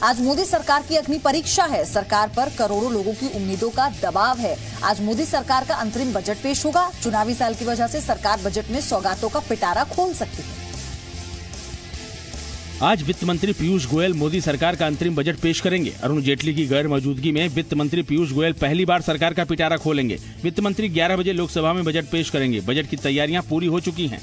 आज मोदी सरकार की अग्नि परीक्षा है। सरकार पर करोड़ों लोगों की उम्मीदों का दबाव है। आज मोदी सरकार का अंतरिम बजट पेश होगा। चुनावी साल की वजह से सरकार बजट में सौगातों का पिटारा खोल सकती है। आज वित्त मंत्री पीयूष गोयल मोदी सरकार का अंतरिम बजट पेश करेंगे। अरुण जेटली की गैर मौजूदगी में वित्त मंत्री पीयूष गोयल पहली बार सरकार का पिटारा खोलेंगे। वित्त मंत्री 11 बजे लोकसभा में बजट पेश करेंगे। बजट की तैयारियां पूरी हो चुकी हैं।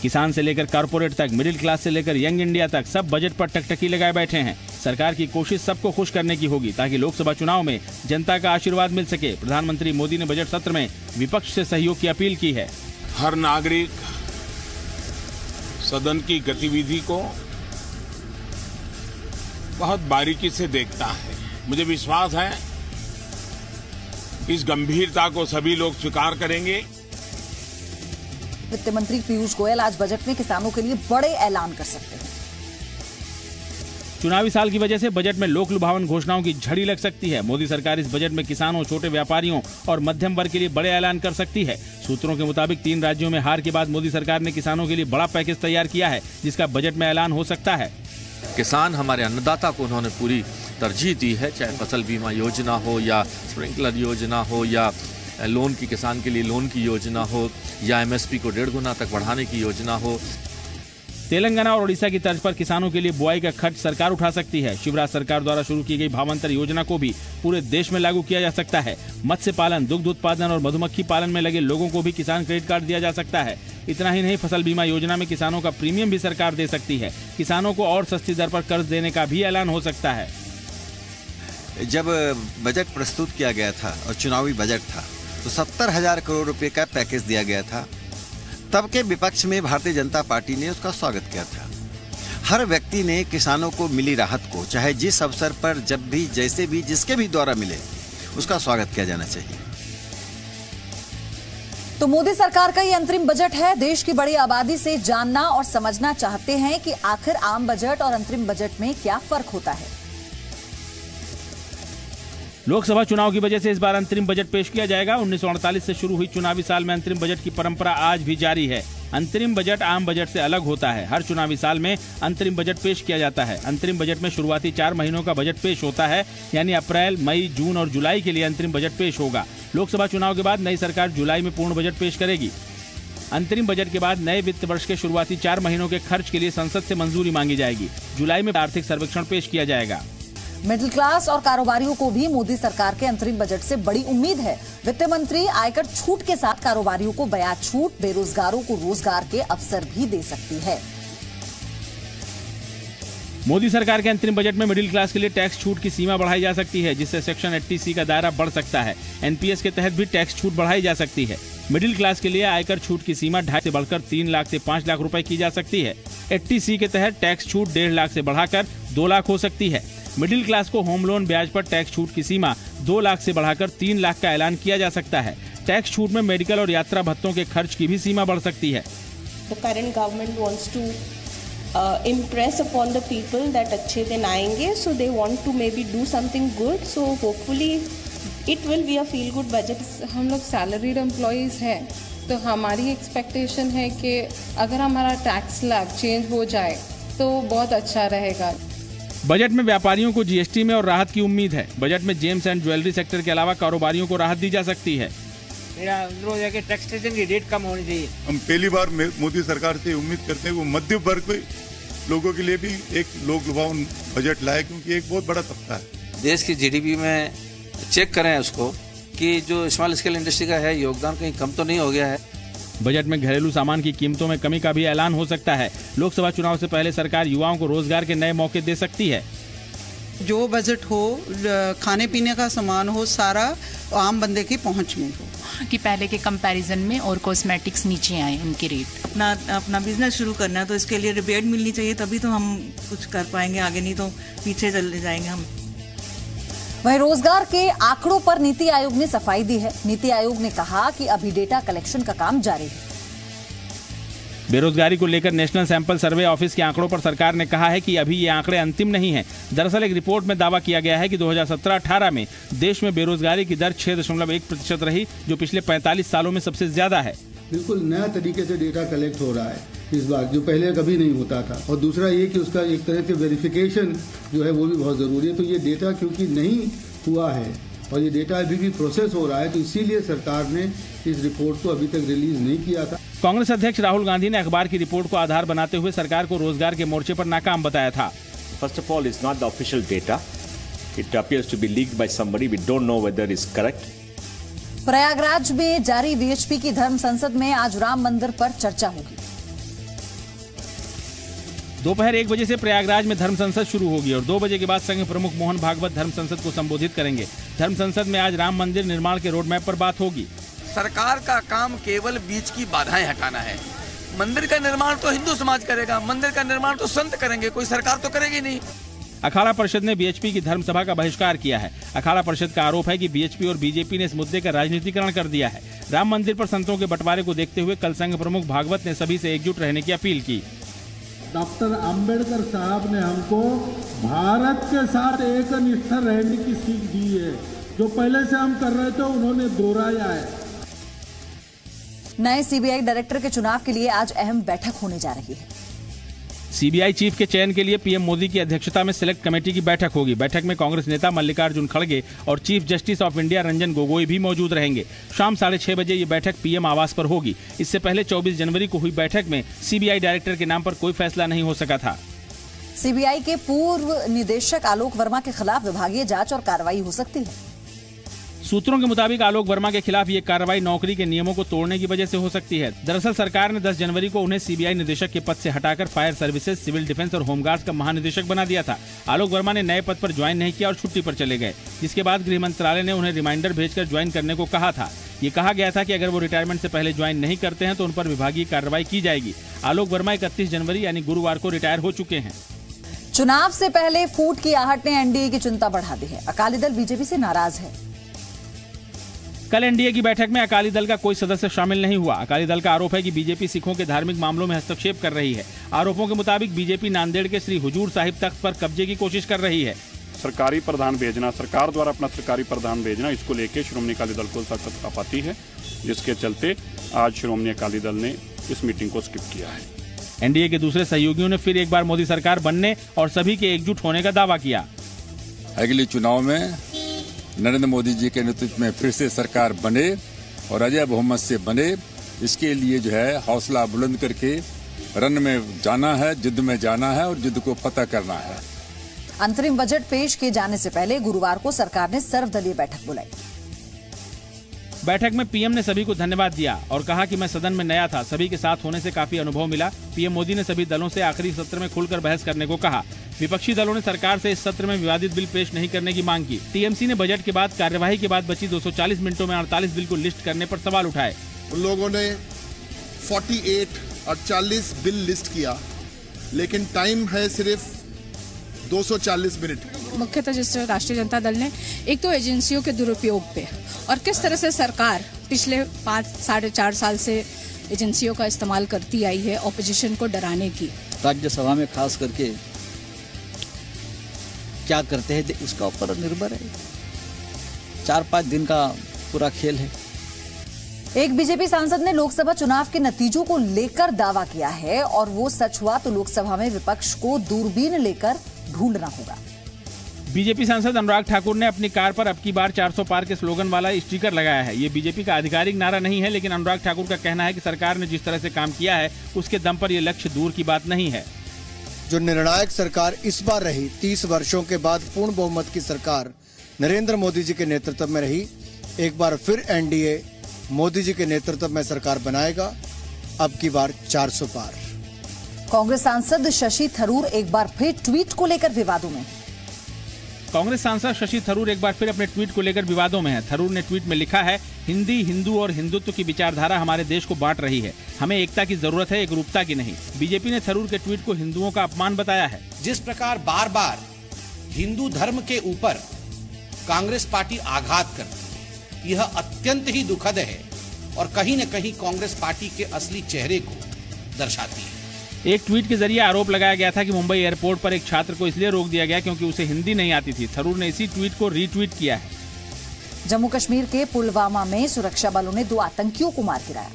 किसान से लेकर कारपोरेट तक, मिडिल क्लास से लेकर यंग इंडिया तक सब बजट पर टकटकी लगाए बैठे हैं। सरकार की कोशिश सबको खुश करने की होगी ताकि लोकसभा चुनाव में जनता का आशीर्वाद मिल सके। प्रधानमंत्री मोदी ने बजट सत्र में विपक्ष से सहयोग की अपील की है। हर नागरिक सदन की गतिविधि को बहुत बारीकी से देखता है। मुझे विश्वास है इस गंभीरता को सभी लोग स्वीकार करेंगे। वित्त मंत्री पीयूष गोयल आज बजट में किसानों के लिए बड़े ऐलान कर सकते हैं। चुनावी साल की वजह से बजट में लोक लुभावन घोषणाओं की झड़ी लग सकती है। मोदी सरकार इस बजट में किसानों, छोटे व्यापारियों और मध्यम वर्ग के लिए बड़े ऐलान कर सकती है। सूत्रों के मुताबिक 3 राज्यों में हार के बाद मोदी सरकार ने किसानों के लिए बड़ा पैकेज तैयार किया है, जिसका बजट में ऐलान हो सकता है। किसान हमारे अन्नदाता को उन्होंने पूरी तरजीह दी है, चाहे फसल बीमा योजना हो या स्प्रिंकलर योजना हो या लोन की किसान के लिए लोन की योजना हो या एमएसपी को 1.5 गुना तक बढ़ाने की योजना हो। तेलंगाना और ओडिशा की तर्ज पर किसानों के लिए बुआई का खर्च सरकार उठा सकती है। शिवराज सरकार द्वारा शुरू की गई भावांतर योजना को भी पूरे देश में लागू किया जा सकता है। मत्स्य पालन, दुग्ध उत्पादन और मधुमक्खी पालन में लगे लोगों को भी किसान क्रेडिट कार्ड दिया जा सकता है। इतना ही नहीं, फसल बीमा योजना में किसानों का प्रीमियम भी सरकार दे सकती है। किसानों को और सस्ती दर पर कर्ज देने का भी ऐलान हो सकता है। जब बजट प्रस्तुत किया गया था और चुनावी बजट था तो 70,000 करोड़ रुपए का पैकेज दिया गया था। तब के विपक्ष में भारतीय जनता पार्टी ने उसका स्वागत किया था। हर व्यक्ति ने किसानों को मिली राहत को, चाहे जिस अवसर पर, जब भी, जैसे भी, जिसके भी द्वारा मिले, उसका स्वागत किया जाना चाहिए। तो मोदी सरकार का ये अंतरिम बजट है। देश की बड़ी आबादी से जानना और समझना चाहते हैं कि आखिर आम बजट और अंतरिम बजट में क्या फर्क होता है। लोकसभा चुनाव की वजह से इस बार अंतरिम बजट पेश किया जाएगा। 1948 से शुरू हुई चुनावी साल में अंतरिम बजट की परंपरा आज भी जारी है। अंतरिम बजट आम बजट से अलग होता है। हर चुनावी साल में अंतरिम बजट पेश किया जाता है। अंतरिम बजट में शुरुआती 4 महीनों का बजट पेश होता है, यानी अप्रैल, मई, जून और जुलाई के लिए अंतरिम बजट पेश होगा। लोकसभा चुनाव के बाद नई सरकार जुलाई में पूर्ण बजट पेश करेगी। अंतरिम बजट के बाद नए वित्त वर्ष के शुरुआती 4 महीनों के खर्च के लिए संसद से मंजूरी मांगी जाएगी। जुलाई में आर्थिक सर्वेक्षण पेश किया जाएगा। मिडिल क्लास और कारोबारियों को भी मोदी सरकार के अंतरिम बजट से बड़ी उम्मीद है। वित्त मंत्री आयकर छूट के साथ कारोबारियों को ब्याज छूट, बेरोजगारों को रोजगार के अवसर भी दे सकती है। मोदी सरकार के अंतरिम बजट में मिडिल क्लास के लिए टैक्स छूट की सीमा बढ़ाई जा सकती है, जिससे सेक्शन 80C का दायरा बढ़ सकता है। एनपीएस के तहत भी टैक्स छूट बढ़ाई जा सकती है। मिडिल क्लास के लिए आयकर छूट की सीमा 2.5 से बढ़कर 3 लाख से 5 लाख रुपए की जा सकती है। 80C के तहत टैक्स छूट 1.5 लाख से बढ़ाकर 2 लाख हो सकती है। मिडिल क्लास को होम लोन ब्याज पर टैक्स छूट की सीमा 2 लाख से बढ़ाकर 3 लाख का ऐलान किया जा सकता है। टैक्स छूट में मेडिकल और यात्रा भत्तों के खर्च की भी सीमा बढ़ सकती है। The current government wants to impress upon the people that अच्छे दिन आएंगे, so they want to maybe do something good, so hopefully it will be a feel good budget. हम लोग सैलरीड एम्प्लॉइज हैं, तो हमारी एक्सपेक्टेशन है कि अगर हमारा टैक्स स्लैब चेंज हो जाए तो बहुत अच्छा रहेगा। बजट में व्यापारियों को जीएसटी में और राहत की उम्मीद है। बजट में जेम्स एंड ज्वेलरी सेक्टर के अलावा कारोबारियों को राहत दी जा सकती है। टैक्सेशन की रेट कम होनी चाहिए। हम पहली बार मोदी सरकार से उम्मीद करते हैं वो मध्य वर्ग के लोगों के लिए भी एक लोक लुभावन बजट लाए, क्योंकि एक बहुत बड़ा तबका है। देश की जीडीपी में चेक करें उसको कि जो स्मॉल स्केल इंडस्ट्री का है योगदान कहीं कम तो नहीं हो गया है। बजट में घरेलू सामान की कीमतों में कमी का भी ऐलान हो सकता है। लोकसभा चुनाव से पहले सरकार युवाओं को रोजगार के नए मौके दे सकती है। जो बजट हो, खाने पीने का सामान हो, सारा आम बंदे की पहुंच में हो। कि पहले के कंपैरिजन में और कॉस्मेटिक्स नीचे आए उनके रेट। अपना बिजनेस शुरू करना है तो इसके लिए रिबेट मिलनी चाहिए, तभी तो हम कुछ कर पाएंगे आगे, नहीं तो पीछे चले जाएंगे हम। वहीं रोजगार के आंकड़ों पर नीति आयोग ने सफाई दी है। नीति आयोग ने कहा कि अभी डेटा कलेक्शन का काम जारी है। बेरोजगारी को लेकर नेशनल सैंपल सर्वे ऑफिस के आंकड़ों पर सरकार ने कहा है कि अभी ये आंकड़े अंतिम नहीं हैं। दरअसल एक रिपोर्ट में दावा किया गया है कि 2017-18 में देश में बेरोजगारी की दर 6.1% रही, जो पिछले 45 सालों में सबसे ज्यादा है। बिल्कुल नया तरीके से डेटा कलेक्ट हो रहा है। इस बार, जो पहले कभी नहीं होता था। और दूसरा ये कि उसका एक तरह से वेरिफिकेशन जो है वो भी बहुत ज़रूरी है। तो ये डेटा क्योंकि नहीं हुआ है और ये डेटा अभी भी प्रोसेस हो रहा है, तो इसीलिए सरकार ने इस रिपोर्ट को अभी तक रिलीज नहीं किया था। कांग्रेस अध्यक्ष राहुल गांधी ने अखबार की रिपोर्ट को आधार बनाते हुए सरकार को रोजगार के मोर्चे पर नाकाम बताया था। First of all, it's not the official data, it appears to be leaked by somebody, we don't know whether is correct. Prayagraj में जारी बीएचपी की धर्म संसद में आज राम मंदिर पर चर्चा होगी। दोपहर 1 बजे से प्रयागराज में धर्म संसद शुरू होगी और 2 बजे के बाद संघ प्रमुख मोहन भागवत धर्म संसद को संबोधित करेंगे। धर्म संसद में आज राम मंदिर निर्माण के रोड मैप पर बात होगी। सरकार का काम केवल बीच की बाधाएं हटाना है। मंदिर का निर्माण तो हिंदू समाज करेगा, मंदिर का निर्माण तो संत करेंगे, कोई सरकार तो करेगी नहीं। अखाड़ा परिषद ने बीएचपी की धर्म सभा का बहिष्कार किया है। अखाड़ा परिषद का आरोप है कि बीएचपी और बीजेपी ने इस मुद्दे का राजनीतिकरण कर दिया है। राम मंदिर पर संतों के बंटवारे को देखते हुए कल संघ प्रमुख भागवत ने सभी से एकजुट रहने की अपील की। डॉक्टर अंबेडकर साहब ने हमको भारत के साथ एकनिष्ठ रहने की सीख दी है। जो पहले से हम कर रहे थे उन्होंने दोहराया है। नए सीबीआई डायरेक्टर के चुनाव के लिए आज अहम बैठक होने जा रही है। सीबीआई चीफ के चयन के लिए पीएम मोदी की अध्यक्षता में सिलेक्ट कमेटी की बैठक होगी। बैठक में कांग्रेस नेता मल्लिकार्जुन खड़गे और chief justice of India Ranjan Gogoi भी मौजूद रहेंगे। शाम 6:30 बजे ये बैठक पीएम आवास पर होगी। इससे पहले 24 जनवरी को हुई बैठक में सीबीआई डायरेक्टर के नाम पर कोई फैसला नहीं हो सका था। सीबीआई के पूर्व निदेशक आलोक वर्मा के खिलाफ विभागीय जांच और कार्रवाई हो सकती है। सूत्रों के मुताबिक आलोक वर्मा के खिलाफ ये कार्रवाई नौकरी के नियमों को तोड़ने की वजह से हो सकती है। दरअसल सरकार ने 10 जनवरी को उन्हें सीबीआई निदेशक के पद से हटाकर फायर सर्विसेज, सिविल डिफेंस और होमगार्ड्स का महानिदेशक बना दिया था। आलोक वर्मा ने नए पद पर ज्वाइन नहीं किया और छुट्टी पर चले गए, जिसके बाद गृह मंत्रालय ने उन्हें रिमाइंडर भेजकर ज्वाइन करने को कहा था। ये कहा गया था कि अगर वो रिटायरमेंट से पहले ज्वाइन नहीं करते हैं तो उन पर विभागीय कार्रवाई की जाएगी। आलोक वर्मा 31 जनवरी यानी गुरुवार को रिटायर हो चुके हैं। चुनाव से पहले फूट की आहट ने एनडीए की चिंता बढ़ा दी है। अकाली दल बीजेपी से नाराज है। कल एनडीए की बैठक में अकाली दल का कोई सदस्य शामिल नहीं हुआ। अकाली दल का आरोप है कि बीजेपी सिखों के धार्मिक मामलों में हस्तक्षेप कर रही है। आरोपों के मुताबिक बीजेपी नांदेड़ के श्री हुजूर साहिब तख्त पर कब्जे की कोशिश कर रही है। सरकारी प्रधान भेजना, सरकार द्वारा अपना सरकारी प्रधान भेजना, इसको लेके श्रोमणी अकाली दल को सख्त आपत्ति है, जिसके चलते आज श्रोमणी अकाली दल ने इस मीटिंग को स्किप किया है। एनडीए के दूसरे सहयोगियों ने फिर एक बार मोदी सरकार बनने और सभी के एकजुट होने का दावा किया। अगले चुनाव में नरेंद्र मोदी जी के नेतृत्व में फिर से सरकार बने और अजय बहुमत से बने, इसके लिए जो है हौसला बुलंद करके रन में जाना है, युद्ध में जाना है और युद्ध को फतह करना है। अंतरिम बजट पेश किए जाने से पहले गुरुवार को सरकार ने सर्वदलीय बैठक बुलाई। बैठक में पीएम ने सभी को धन्यवाद दिया और कहा कि मैं सदन में नया था, सभी के साथ होने से काफी अनुभव मिला। पीएम मोदी ने सभी दलों से आखिरी सत्र में खुलकर बहस करने को कहा। विपक्षी दलों ने सरकार से इस सत्र में विवादित बिल पेश नहीं करने की मांग की। टीएमसी ने बजट के बाद कार्यवाही के बाद बची 240 मिनटों में 48 बिल को लिस्ट करने पर सवाल उठाए। उन लोगों ने 48 बिल लिस्ट किया, लेकिन टाइम है सिर्फ 240 मिनट। मुख्यतः जिस राष्ट्रीय जनता दल ने एक तो एजेंसियों के दुरुपयोग पे और किस तरह से सरकार पिछले 5-4.5 साल से एजेंसियों का इस्तेमाल करती आई है ऑपोजिशन को डराने की। राज्यसभा में खास करके क्या करते हैं उसका ऊपर निर्भर है। 4-5 दिन का पूरा खेल है। एक बीजेपी सांसद ने लोकसभा चुनाव के नतीजों को लेकर दावा किया है और वो सच हुआ तो लोकसभा में विपक्ष को दूरबीन लेकर ढूंढना होगा। बीजेपी सांसद अनुराग ठाकुर ने अपनी कार पर अब की बार 400 पार के स्लोगन वाला स्टिकर लगाया है। ये बीजेपी का आधिकारिक नारा नहीं है, लेकिन अनुराग ठाकुर का कहना है कि सरकार ने जिस तरह से काम किया है उसके दम पर यह लक्ष्य दूर की बात नहीं है। जो निर्णायक सरकार इस बार रही, 30 वर्षों के बाद पूर्ण बहुमत की सरकार नरेंद्र मोदी जी के नेतृत्व में रही। एक बार फिर एनडीए मोदी जी के नेतृत्व में सरकार बनाएगा, अब की बार 400 पार। कांग्रेस सांसद शशि थरूर एक बार फिर ट्वीट को लेकर विवादों में। कांग्रेस सांसद शशि थरूर एक बार फिर अपने ट्वीट को लेकर विवादों में है। थरूर ने ट्वीट में लिखा है, हिंदी, हिंदू और हिंदुत्व की विचारधारा हमारे देश को बांट रही है। हमें एकता की जरूरत है, एकरूपता की नहीं। बीजेपी ने थरूर के ट्वीट को हिंदुओं का अपमान बताया है। जिस प्रकार बार बार हिंदू धर्म के ऊपर कांग्रेस पार्टी आघात करती है, यह अत्यंत ही दुखद है और कहीं न कहीं कांग्रेस पार्टी के असली चेहरे को दर्शाती है। एक ट्वीट के जरिए आरोप लगाया गया था कि मुंबई एयरपोर्ट पर एक छात्र को इसलिए रोक दिया गया क्योंकि उसे हिंदी नहीं आती थी। थरूर ने इसी ट्वीट को रीट्वीट किया है। जम्मू कश्मीर के पुलवामा में सुरक्षा बलों ने 2 आतंकियों को मार गिराया।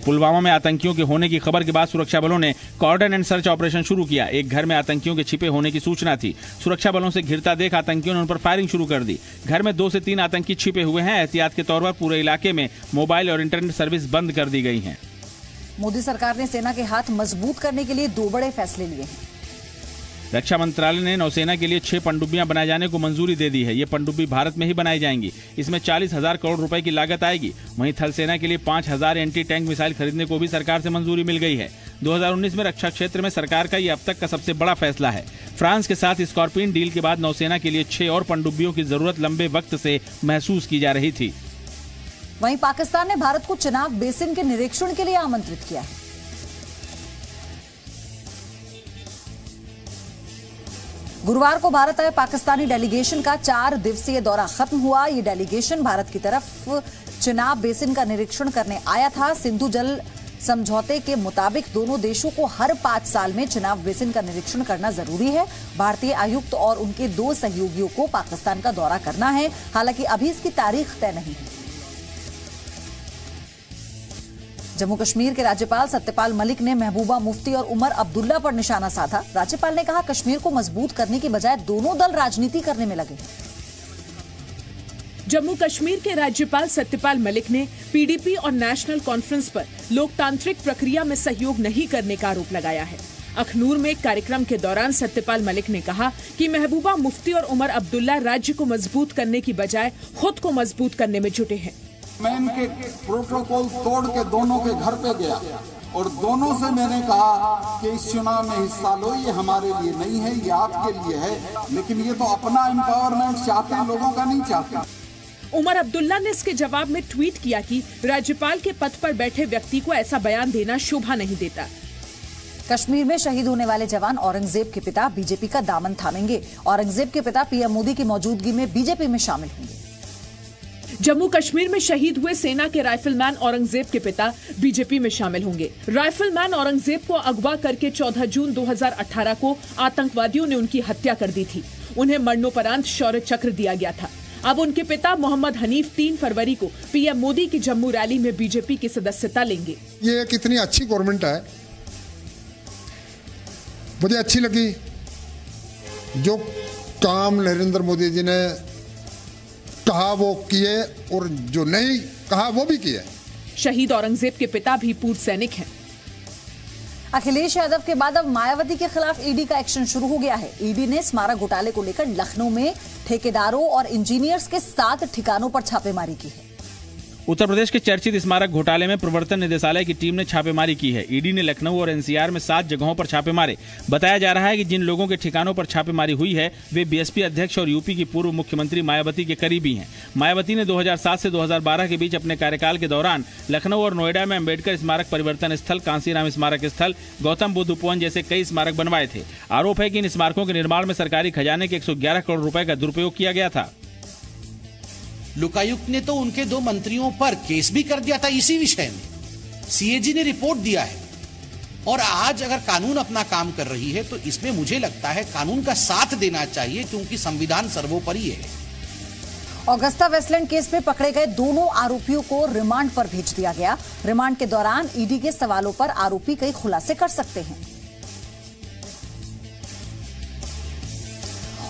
पुलवामा में आतंकियों के होने की खबर के बाद सुरक्षा बलों ने कॉर्डन एंड सर्च ऑपरेशन शुरू किया। एक घर में आतंकियों के छिपे होने की सूचना थी। सुरक्षा बलों से घिरता देख आतंकियों ने उन पर फायरिंग शुरू कर दी। घर में 2 से 3 आतंकी छिपे हुए हैं। एहतियात के तौर पर पूरे इलाके में मोबाइल और इंटरनेट सर्विस बंद कर दी गई है। मोदी सरकार ने सेना के हाथ मजबूत करने के लिए 2 बड़े फैसले लिए हैं। रक्षा मंत्रालय ने नौसेना के लिए 6 पनडुब्बियां बनाए जाने को मंजूरी दे दी है। ये पनडुब्बी भारत में ही बनाई जाएंगी। इसमें 40,000 करोड़ रुपए की लागत आएगी। वहीं थल सेना के लिए 5,000 एंटी टैंक मिसाइल खरीदने को भी सरकार से मंजूरी मिल गई है। 2019 में रक्षा क्षेत्र में सरकार का ये अब तक का सबसे बड़ा फैसला है। फ्रांस के साथ स्कॉर्पियन डील के बाद नौसेना के लिए 6 और पनडुब्बियों की जरूरत लंबे वक्त से महसूस की जा रही थी। वहीं पाकिस्तान ने भारत को चिनाब बेसिन के निरीक्षण के लिए आमंत्रित किया है। गुरुवार को भारत आए पाकिस्तानी डेलीगेशन का 4 दिवसीय दौरा खत्म हुआ। ये डेलीगेशन भारत की तरफ चिनाब बेसिन का निरीक्षण करने आया था। सिंधु जल समझौते के मुताबिक दोनों देशों को हर 5 साल में चिनाब बेसिन का निरीक्षण करना जरूरी है। भारतीय आयुक्त और उनके 2 सहयोगियों को पाकिस्तान का दौरा करना है। हालांकि अभी इसकी तारीख तय नहीं है। जम्मू कश्मीर के राज्यपाल सत्यपाल मलिक ने महबूबा मुफ्ती और उमर अब्दुल्ला पर निशाना साधा। राज्यपाल ने कहा, कश्मीर को मजबूत करने की बजाय दोनों दल राजनीति करने में लगे। जम्मू कश्मीर के राज्यपाल सत्यपाल मलिक ने पीडीपी और नेशनल कॉन्फ्रेंस पर लोकतांत्रिक प्रक्रिया में सहयोग नहीं करने का आरोप लगाया है। अखनूर में एक कार्यक्रम के दौरान सत्यपाल मलिक ने कहा कि महबूबा मुफ्ती और उमर अब्दुल्ला राज्य को मजबूत करने की बजाय खुद को मजबूत करने में जुटे हैं। मैं इनके प्रोटोकॉल तोड़ के दोनों के घर पे गया और दोनों से मैंने कहा कि इस चुनाव में हिस्सा लो, ये हमारे लिए नहीं है, ये आपके लिए है, लेकिन ये तो अपना एम्पावरमेंट चाहते हैं, लोगों का नहीं चाहते। उमर अब्दुल्ला ने इसके जवाब में ट्वीट किया कि राज्यपाल के पद पर बैठे व्यक्ति को ऐसा बयान देना शोभा नहीं देता। कश्मीर में शहीद होने वाले जवान औरंगजेब के पिता बीजेपी का दामन थामेंगे। औरंगजेब के पिता पीएम मोदी की मौजूदगी में बीजेपी में शामिल होंगे। जम्मू कश्मीर में शहीद हुए सेना के राइफलमैन औरंगजेब के पिता बीजेपी में शामिल होंगे। राइफलमैन औरंगजेब को अगवा करके 14 जून 2018 को आतंकवादियों ने उनकी हत्या कर दी थी। उन्हें मरणोपरांत शौर्य चक्र दिया गया था। अब उनके पिता मोहम्मद हनीफ 3 फरवरी को पीएम मोदी की जम्मू रैली में बीजेपी की सदस्यता लेंगे। ये कितनी अच्छी गवर्नमेंट है, मुझे अच्छी लगी। जो काम नरेंद्र मोदी जी ने कहा वो किए और जो नहीं कहा वो भी किए। शहीद औरंगजेब के पिता भी पूर्व सैनिक हैं। अखिलेश यादव के बाद अब मायावती के खिलाफ ईडी का एक्शन शुरू हो गया है। ईडी ने स्मारक घोटाले को लेकर लखनऊ में ठेकेदारों और इंजीनियर्स के 7 ठिकानों पर छापेमारी की है। उत्तर प्रदेश के चर्चित स्मारक घोटाले में प्रवर्तन निदेशालय की टीम ने छापेमारी की है। ईडी ने लखनऊ और एनसीआर में 7 जगहों पर छापे मारे। बताया जा रहा है कि जिन लोगों के ठिकानों पर छापेमारी हुई है वे बीएसपी अध्यक्ष और यूपी की पूर्व मुख्यमंत्री मायावती के करीबी हैं। मायावती ने 2007 से 2012 के बीच अपने कार्यकाल के दौरान लखनऊ और नोएडा में अम्बेडकर स्मारक परिवर्तन स्थल, कांसीराम स्मारक स्थल, गौतम बुद्ध उपवन जैसे कई स्मारक बनवाए थे। आरोप है कि इन स्मारकों के निर्माण में सरकारी खजाने के 111 करोड़ रुपए का दुरुपयोग किया गया था। लोकायुक्त ने तो उनके 2 मंत्रियों पर केस भी कर दिया था इसी विषय में। सीएजी ने रिपोर्ट दिया है और आज अगर कानून अपना काम कर रही है तो इसमें मुझे लगता है कानून का साथ देना चाहिए, क्योंकि संविधान सर्वोपरि है। ऑगस्टा वेस्टलैंड केस में पकड़े गए दोनों आरोपियों को रिमांड पर भेज दिया गया। रिमांड के दौरान ईडी के सवालों पर आरोपी कई खुलासे कर सकते हैं।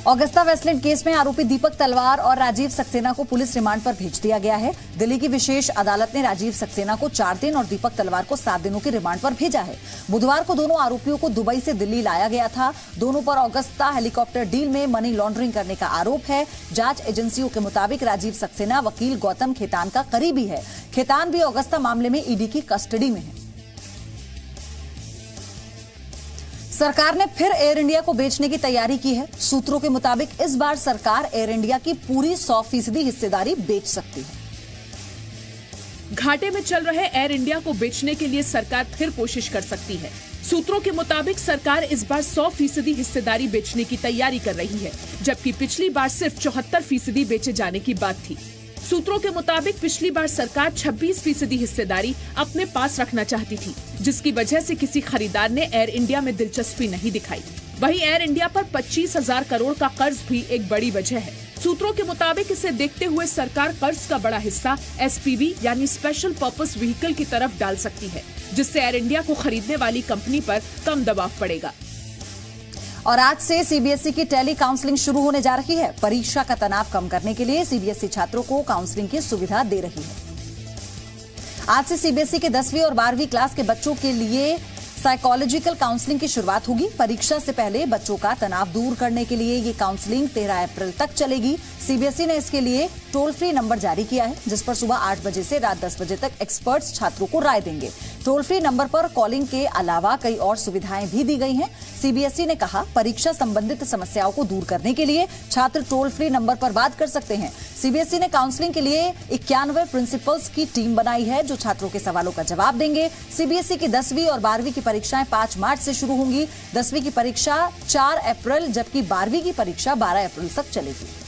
ऑगस्टा वेस्टलैंड केस में आरोपी दीपक तलवार और राजीव सक्सेना को पुलिस रिमांड पर भेज दिया गया है। दिल्ली की विशेष अदालत ने राजीव सक्सेना को 4 दिन और दीपक तलवार को 7 दिनों की रिमांड पर भेजा है। बुधवार को दोनों आरोपियों को दुबई से दिल्ली लाया गया था। दोनों पर ऑगस्टा हेलीकॉप्टर डील में मनी लॉन्ड्रिंग करने का आरोप है। जांच एजेंसियों के मुताबिक राजीव सक्सेना वकील गौतम खेतान का करीबी है। खेतान भी ऑगस्टा मामले में ईडी की कस्टडी में है। सरकार ने फिर एयर इंडिया को बेचने की तैयारी की है। सूत्रों के मुताबिक इस बार सरकार एयर इंडिया की पूरी 100% हिस्सेदारी बेच सकती है। घाटे में चल रहे एयर इंडिया को बेचने के लिए सरकार फिर कोशिश कर सकती है। सूत्रों के मुताबिक सरकार इस बार 100% हिस्सेदारी बेचने की तैयारी कर रही है, जबकि पिछली बार सिर्फ 74% बेचे जाने की बात थी। सूत्रों के मुताबिक पिछली बार सरकार 26% हिस्सेदारी अपने पास रखना चाहती थी, जिसकी वजह से किसी खरीदार ने एयर इंडिया में दिलचस्पी नहीं दिखाई। वहीं एयर इंडिया पर 25,000 करोड़ का कर्ज भी एक बड़ी वजह है। सूत्रों के मुताबिक इसे देखते हुए सरकार कर्ज का बड़ा हिस्सा एसपीवी यानी स्पेशल पर्पस व्हीकल की तरफ डाल सकती है, जिससे एयर इंडिया को खरीदने वाली कंपनी पर कम दबाव पड़ेगा। और आज से सीबीएसई की टेली काउंसलिंग शुरू होने जा रही है। परीक्षा का तनाव कम करने के लिए सीबीएसई छात्रों को काउंसलिंग की सुविधा दे रही है। आज से सीबीएसई के 10वीं और 12वीं क्लास के बच्चों के लिए साइकोलॉजिकल काउंसलिंग की शुरुआत होगी। परीक्षा से पहले बच्चों का तनाव दूर करने के लिए ये काउंसलिंग 13 अप्रैल तक चलेगी। सीबीएसई ने इसके लिए टोल फ्री नंबर जारी किया है, जिस पर सुबह 8 बजे से रात 10 बजे तक एक्सपर्ट्स छात्रों को राय देंगे। टोल फ्री नंबर पर कॉलिंग के अलावा कई और सुविधाएं भी दी गई हैं। सीबीएसई ने कहा, परीक्षा संबंधित समस्याओं को दूर करने के लिए छात्र टोल फ्री नंबर पर बात कर सकते हैं। सीबीएसई ने काउंसलिंग के लिए 91 प्रिंसिपल्स की टीम बनाई है, जो छात्रों के सवालों का जवाब देंगे। सीबीएसई की 10वीं और 12वीं की परीक्षाएं 5 मार्च से शुरू होंगी। 10वीं की परीक्षा 4 अप्रैल जबकि 12वीं की परीक्षा 12 अप्रैल तक चलेगी।